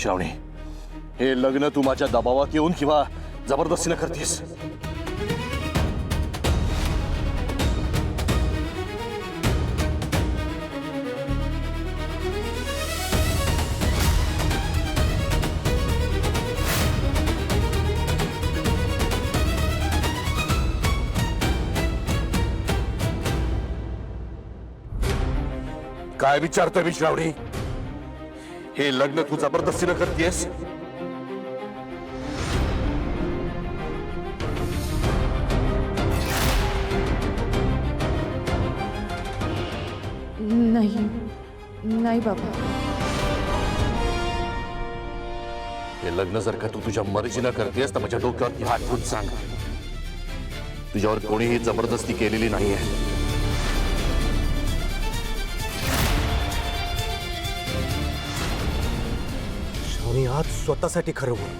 श्रावणी, हे लग्न तू माझ्या दबावात येऊन किंवा जबरदस्तीने करतेस? काय विचारतोय मी श्रावणी? हे लग्न तू जबरदस्तीने करतेस? नाही नाही बाबा, हे लग्न जर का तू तुझ्या मर्जीनं करतेस तर माझ्या डोक्यावरती हात ठेवून सांग, तुझ्यावर कोणीही जबरदस्ती केलेली नाहीये. श्रावणी, आज स्वतःसाठी खरं बोल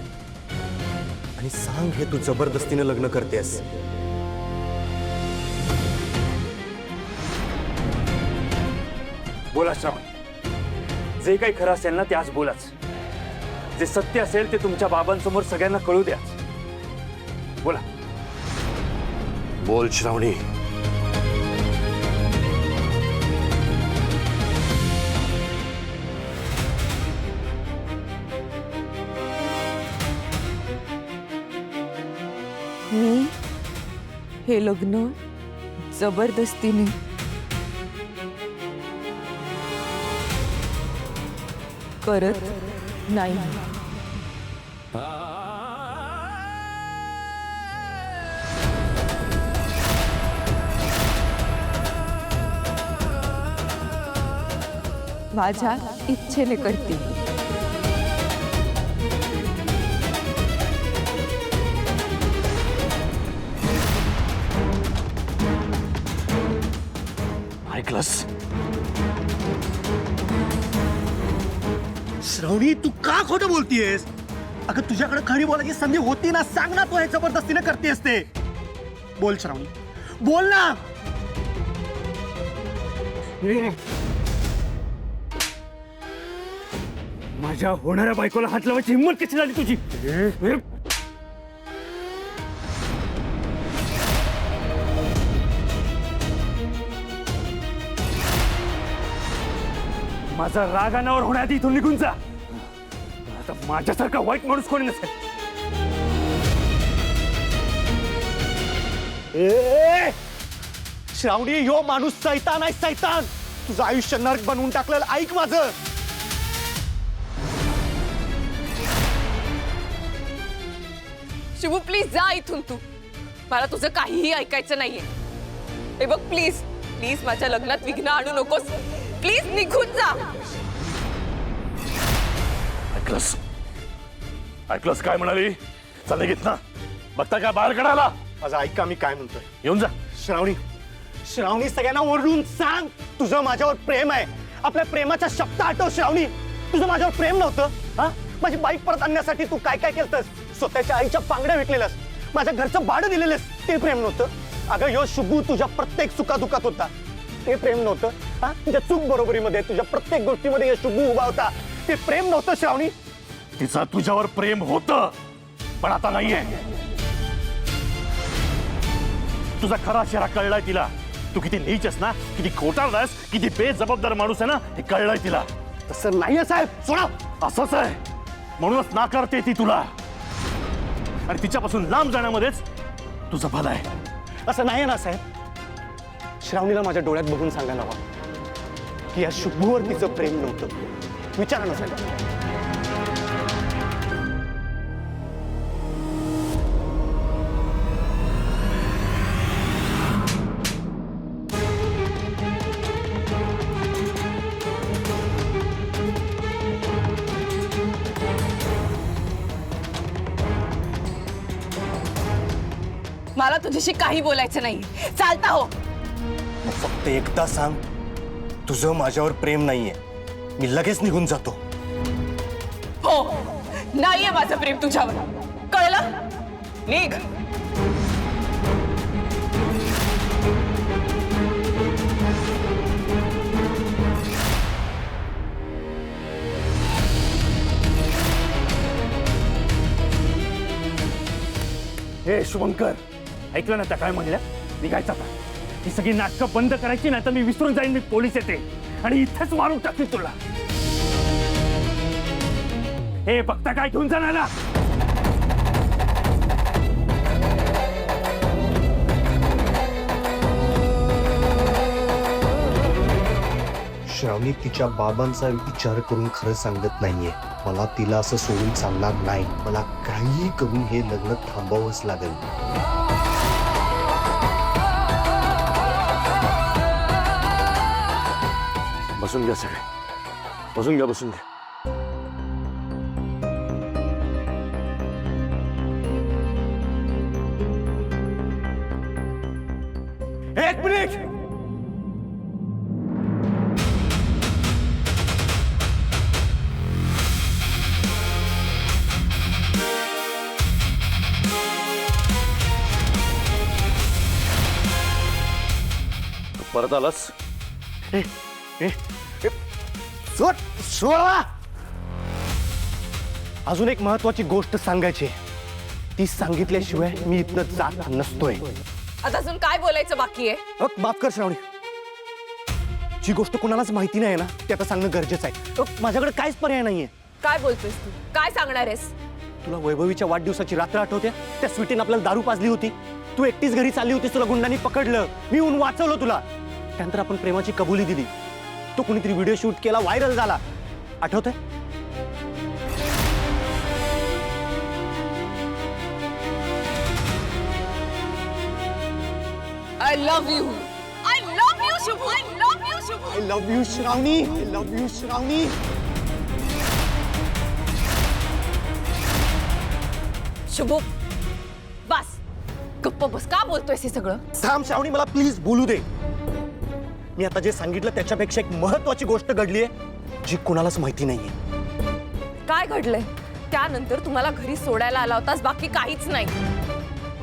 आणि सांग, हे तू जबरदस्तीने लग्न करतेस? बोला श्रावणी, जे काही खरं असेल ना ते आज बोलाच. जे सत्य असेल ते तुमच्या बाबांसमोर सगळ्यांना कळू द्या. बोला. बोल श्रावणी. मी हे लग्न जबरदस्तीने करत नाही. माझ्या इच्छेने करते. ऐकलंस? श्रावणी, तू का खोटं बोलतीयस? अगं, तुझ्याकडे खरी बोलायची संधी होती ना, सांग ना, तू हे जबरदस्तीने करतेस ते. बोल श्रावणी, बोल ना. माझ्या होणाऱ्या बायकोला हात लावायची हिंमत कशी झाली तुझी? माझा राग अनावर होण्याआधी इथून निघून जा. आता माझ्यासारखा वाईट माणूस कोणी नसेल. श्रावणी, यो माणूस सैतान आहे, सैतान. तुझं आयुष्य नरक बनवून टाकलेलं. ऐक माझं. शिवू, प्लीज जा इथून. तू मला तुझं काहीही ऐकायचं नाहीये. हे बघ, प्लीज प्लीज माझ्या लग्नात विघ्न आणू नकोस. प्लीज निघून जा. ऐकलंस? ऐकलंस काय म्हणाली? चालले घेत ना, बघता काय बाहेर काढायला? माझं ऐका, मी काय म्हणतोय. येऊन जा. श्रावणी, श्रावणी, सगळ्यांना ओरडून सांग, तुझं माझ्यावर प्रेम आहे. आपल्या प्रेमाच्या शब्द आठव श्रावणी. तुझं माझ्यावर प्रेम नव्हतं? हा, माझी बाईक परत आणण्यासाठी तू काय काय केलंस? स्वतःच्या आईच्या पांगड्या विकलेलंस, माझ्या घरचं भाडं दिलेलंस, ते प्रेम नव्हतं? अगं, यो शुभू तुझ्या प्रत्येक सुखादुखात होता, ते प्रेम नव्हतं? हा, तुझ्या चूक बरोबरीमध्ये, तुझ्या प्रत्येक गोष्टीमध्ये हे शुभू उभा होता, ते प्रेम नव्हतं श्रावणी? तिचं तुझ्यावर प्रेम होतं, पण आता नाहीये. तुझा खरा चेहरा कळलाय तिला. तू किती नीच आहेस ना, किती खोटारडास, किती बेजबाबदार माणूस आहे ना, हे कळलंय तिला. तसं नाहीये साहेब, सोडा. असंच आहे, म्हणूनच नाकारते ती तुला, आणि तिच्यापासून लांब जाण्यामध्येच तुझं भलं आहे. असं नाही ना साहेब. श्रावणीला माझ्या डोळ्यात बघून सांगायला हवं की या शुभूवर तिचं प्रेम नव्हतं. विचारा ना साहेब. मला तुझ्याशी काही बोलायचं नाही. चालता हो. मग फक्त एकदा सांग, तुझं माझ्यावर प्रेम नाहीये. मी लगेच निघून जातो. हो, नाहीये माझं प्रेम तुझ्यावर, कळलं? निघ. हे शुभंकर, ऐकलं ना त्या काय म्हणल्या? निघायचं आता. ही सगळी नाटकं बंद करायची, नाही तर मी विसरून जाईन मी पोलीस येते आणि इथेच मारून टाकतील तुला. हे बघता काय घेऊन जाणार ना? श्रावणी तिच्या बाबांचा विचार करून खरं सांगत नाहीये. मला तिला असं सोडून चालणार नाही. मला काही करून हे लग्न थांबवावंच लागेल. बसून घ्या सगळे, बसून घ्या, बसून घ्या. एक मिनिट. परत आलास? सोडा. अजून एक महत्वाची गोष्ट सांगायची. ती सांगितल्याशिवाय मी इथनं जात नसतोय. आता अजून काय बोलायचं बाकी आहे? माफ कर श्रावणी. जी गोष्ट कोणालाच माहिती नाही ना, ते आता सांगणं गरजेचं आहे. माझ्याकडे काहीच पर्याय नाहीये. काय बोलतोयस तू? काय सांगणार आहेस? तुला वैभवीच्या वाढदिवसाची रात्र आठवते? त्या स्वीटीने आपल्याला दारू पाजली होती. तू एकटीच घरी चालली होतीस. तुला गुंडांनी पकडलं. मी येऊन वाचवलं तुला. त्यानंतर आपण प्रेमाची कबुली दिली. तो कुणीतरी व्हिडिओ शूट केला, व्हायरल झाला. आठवतंय? I love you. I love you Shubh. I love you Shubh. I love you Shravani. I love you Shravani. Shubh, बस गप्प बस. का बोलतोयस हे सगळं? थांब श्रावणी, मला प्लीज बोलू दे. मी आता जे सांगितलं त्याच्यापेक्षा एक महत्वाची गोष्ट घडलीये जी कुणालाच माहिती नाहीये. काय घडलंय? त्यानंतर तुम्हाला घरी सोडायला आला होतास, बाकी काहीच नाही.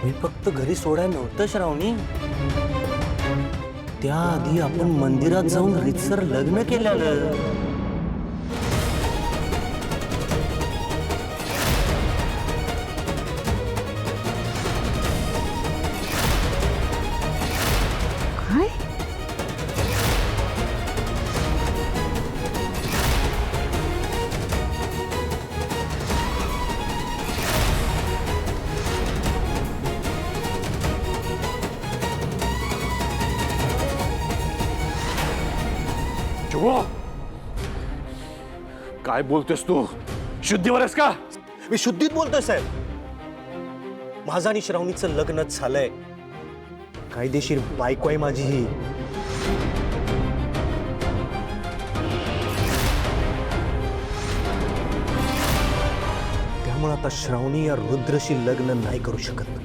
मी फक्त घरी सोडायला नव्हतं श्रावणी. त्याआधी आपण मंदिरात जाऊन रीतसर लग्न केलेलं. काय? शुभो, काय बोलतोस तू? शुद्धीवर आहेस का? मी शुद्धीत बोलतोय साहेब. माझं आणि श्रावणीचं लग्नच झालंय. कायदेशीर बायको आहे माझी ही. त्यामुळे आता श्रावणी या रुद्रशी लग्न नाही करू शकत.